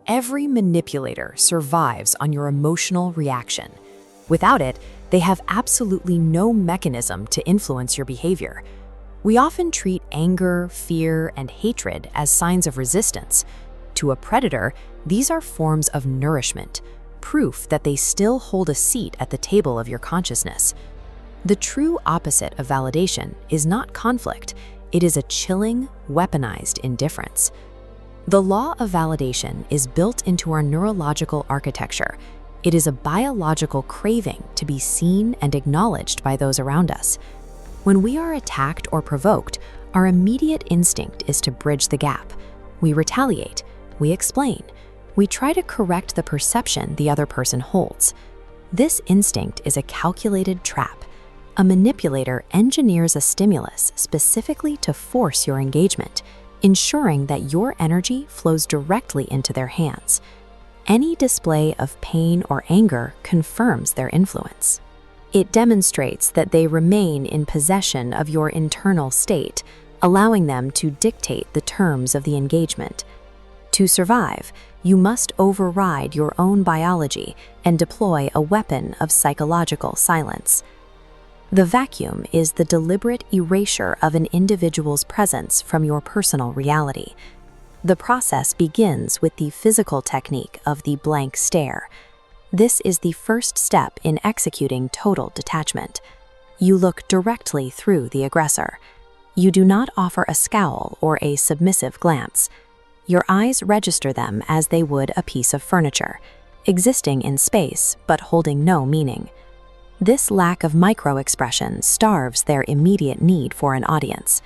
Every manipulator survives on your emotional reaction. Without it, they have absolutely no mechanism to influence your behavior. We often treat anger, fear, and hatred as signs of resistance. To a predator, these are forms of nourishment, proof that they still hold a seat at the table of your consciousness. The true opposite of validation is not conflict, it is a chilling, weaponized indifference. The law of validation is built into our neurological architecture. It is a biological craving to be seen and acknowledged by those around us. When we are attacked or provoked, our immediate instinct is to bridge the gap. We retaliate, we explain, we try to correct the perception the other person holds. This instinct is a calculated trap. A manipulator engineers a stimulus specifically to force your engagement, ensuring that your energy flows directly into their hands. Any display of pain or anger confirms their influence. It demonstrates that they remain in possession of your internal state, allowing them to dictate the terms of the engagement. To survive, you must override your own biology and deploy a weapon of psychological silence. The vacuum is the deliberate erasure of an individual's presence from your personal reality. The process begins with the physical technique of the blank stare. This is the first step in executing total detachment. You look directly through the aggressor. You do not offer a scowl or a submissive glance. Your eyes register them as they would a piece of furniture, existing in space but holding no meaning. This lack of micro-expression starves their immediate need for an audience.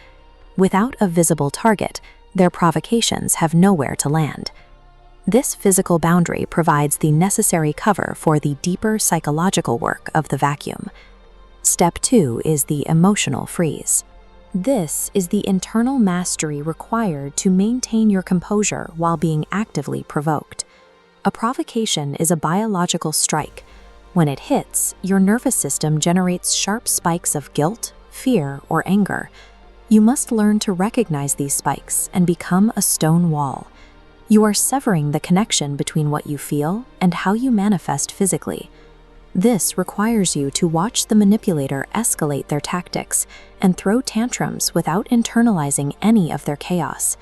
Without a visible target, their provocations have nowhere to land. This physical boundary provides the necessary cover for the deeper psychological work of the vacuum. Step 2 is the emotional freeze. This is the internal mastery required to maintain your composure while being actively provoked. A provocation is a biological strike. When it hits, your nervous system generates sharp spikes of guilt, fear, or anger. You must learn to recognize these spikes and become a stone wall. You are severing the connection between what you feel and how you manifest physically. This requires you to watch the manipulator escalate their tactics and throw tantrums without internalizing any of their chaos.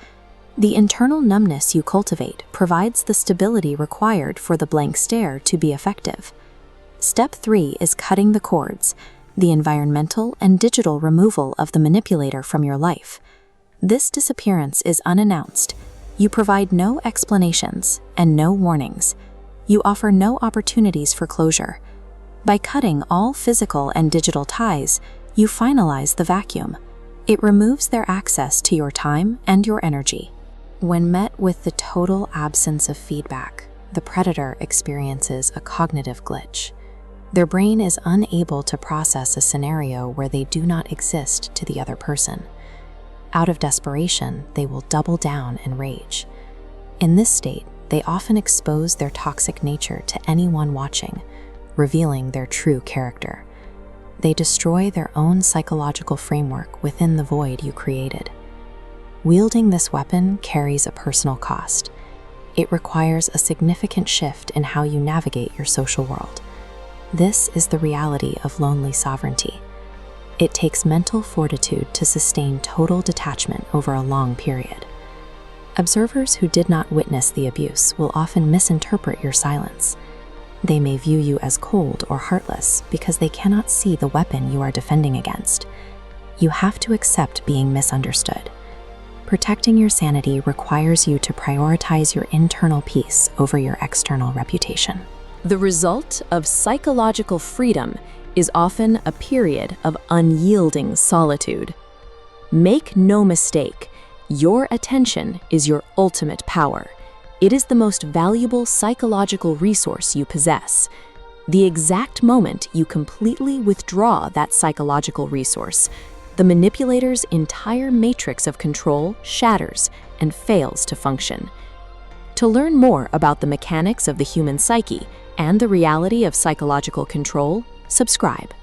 The internal numbness you cultivate provides the stability required for the blank stare to be effective. Step 3 is cutting the cords, the environmental and digital removal of the manipulator from your life. This disappearance is unannounced. You provide no explanations and no warnings. You offer no opportunities for closure. By cutting all physical and digital ties, you finalize the vacuum. It removes their access to your time and your energy. When met with the total absence of feedback, the predator experiences a cognitive glitch. Their brain is unable to process a scenario where they do not exist to the other person. Out of desperation, they will double down and rage. In this state, they often expose their toxic nature to anyone watching, revealing their true character. They destroy their own psychological framework within the void you created. Wielding this weapon carries a personal cost. It requires a significant shift in how you navigate your social world. This is the reality of lonely sovereignty. It takes mental fortitude to sustain total detachment over a long period. Observers who did not witness the abuse will often misinterpret your silence. They may view you as cold or heartless because they cannot see the weapon you are defending against. You have to accept being misunderstood. Protecting your sanity requires you to prioritize your internal peace over your external reputation. The result of psychological freedom is often a period of unyielding solitude. Make no mistake, your attention is your ultimate power. It is the most valuable psychological resource you possess. The exact moment you completely withdraw that psychological resource, the manipulator's entire matrix of control shatters and fails to function. To learn more about the mechanics of the human psyche and the reality of psychological control, subscribe.